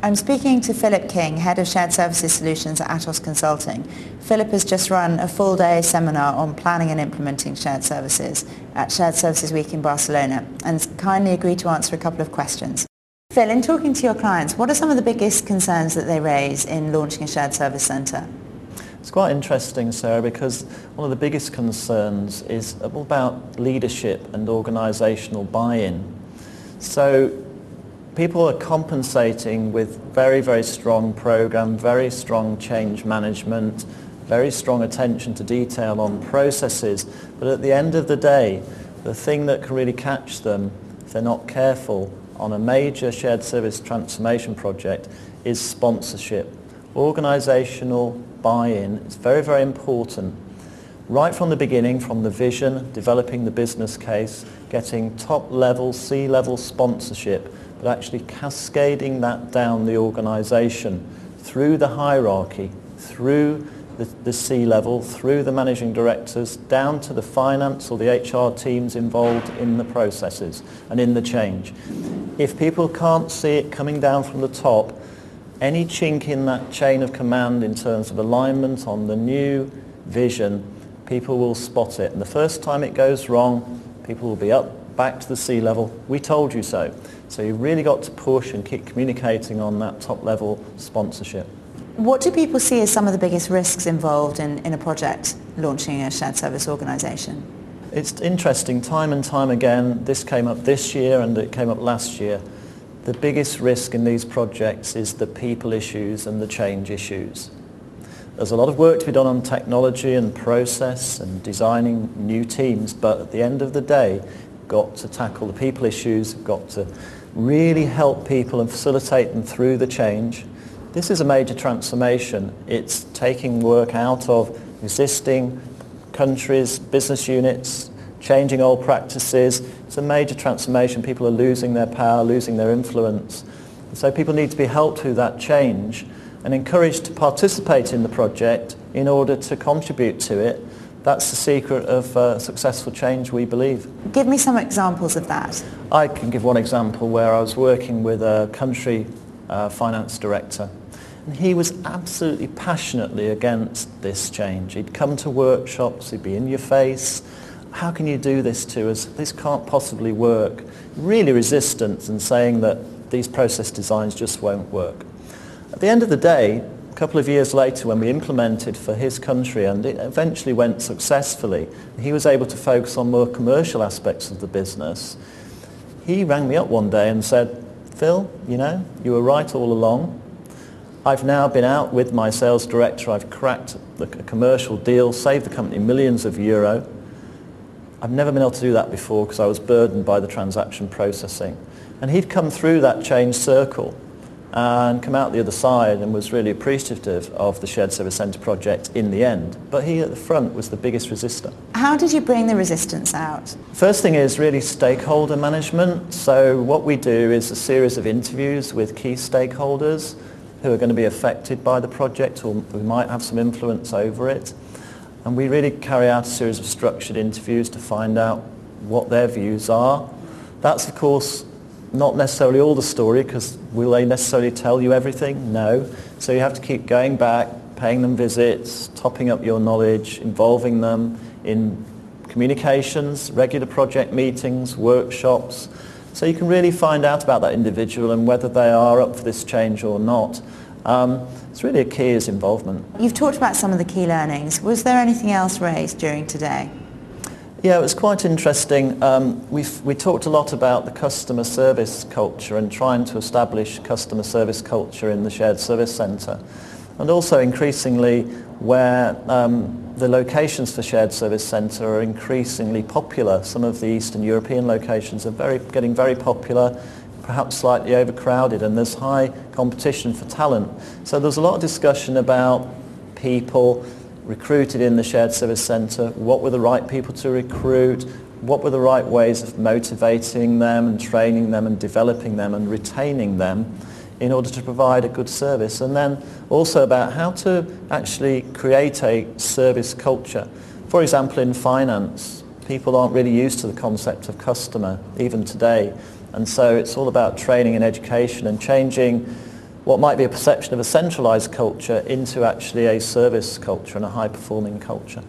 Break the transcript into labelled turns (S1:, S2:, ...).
S1: I'm speaking to Philip King, Head of Shared Services Solutions at Atos Consulting. Philip has just run a full-day seminar on planning and implementing shared services at Shared Services Week in Barcelona and kindly agreed to answer a couple of questions. Phil, in talking to your clients, what are some of the biggest concerns that they raise in launching a shared service centre?
S2: It's quite interesting, Sarah, because one of the biggest concerns is about leadership and organisational buy-in. So people are compensating with very, very strong programme, very strong change management, very strong attention to detail on processes, but at the end of the day, the thing that can really catch them, if they're not careful, on a major shared service transformation project is sponsorship. Organisational buy-in is very, very important. Right from the beginning, from the vision, developing the business case, getting top-level, C-level sponsorship, but actually cascading that down the organisation through the hierarchy, through the C-level, through the managing directors, down to the finance or the HR teams involved in the processes and in the change. If people can't see it coming down from the top, any chink in that chain of command in terms of alignment on the new vision, people will spot it. And the first time it goes wrong, people will be back to the C-level. We told you so. So you've really got to push and keep communicating on that top-level sponsorship.
S1: What do people see as some of the biggest risks involved in a project launching a shared service organisation?
S2: It's interesting, time and time again, this came up this year and it came up last year. The biggest risk in these projects is the people issues and the change issues. There's a lot of work to be done on technology and process and designing new teams, but at the end of the day, got to tackle the people issues, got to really help people and facilitate them through the change. This is a major transformation. It's taking work out of existing countries, business units, changing old practices. It's a major transformation. People are losing their power, losing their influence. So people need to be helped through that change and encouraged to participate in the project in order to contribute to it. That's the secret of successful change, we believe.
S1: Give me some examples of that.
S2: I can give one example where I was working with a country finance director. And he was absolutely passionately against this change. He'd come to workshops, he'd be in your face. How can you do this to us? This can't possibly work. Really resistant and saying that these process designs just won't work. At the end of the day, a couple of years later when we implemented for his country and it eventually went successfully, he was able to focus on more commercial aspects of the business. He rang me up one day and said, Phil, you were right all along. I've now been out with my sales director, I've cracked a commercial deal, saved the company millions of euro. I've never been able to do that before because I was burdened by the transaction processing. And he'd come through that change circle and come out the other side and was really appreciative of the Shared Service Centre project in the end. But he at the front was the biggest resistor.
S1: How did you bring the resistance out? First
S2: thing is really stakeholder management. So what we do is a series of interviews with key stakeholders who are going to be affected by the project or who might have some influence over it. And we really carry out a series of structured interviews to find out what their views are. That's of course not necessarily all the story, because will they necessarily tell you everything? No. So you have to keep going back, paying them visits, topping up your knowledge, involving them in communications, regular project meetings, workshops. So you can really find out about that individual and whether they are up for this change or not. It's really a key is involvement.
S1: You've talked about some of the key learnings. Was there anything else raised during today?
S2: Yeah, it was quite interesting. We talked a lot about the customer service culture and trying to establish customer service culture in the Shared Service Centre. And also increasingly where the locations for Shared Service Centre are increasingly popular. Some of the Eastern European locations are getting very popular, perhaps slightly overcrowded, and there's high competition for talent. So there's a lot of discussion about people recruited in the Shared Service Centre, what were the right people to recruit, what were the right ways of motivating them and training them and developing them and retaining them in order to provide a good service, and then also about how to actually create a service culture. For example, in finance, people aren't really used to the concept of customer, even today, and so it's all about training and education and changing what might be a perception of a centralised culture into actually a service culture and a high-performing culture.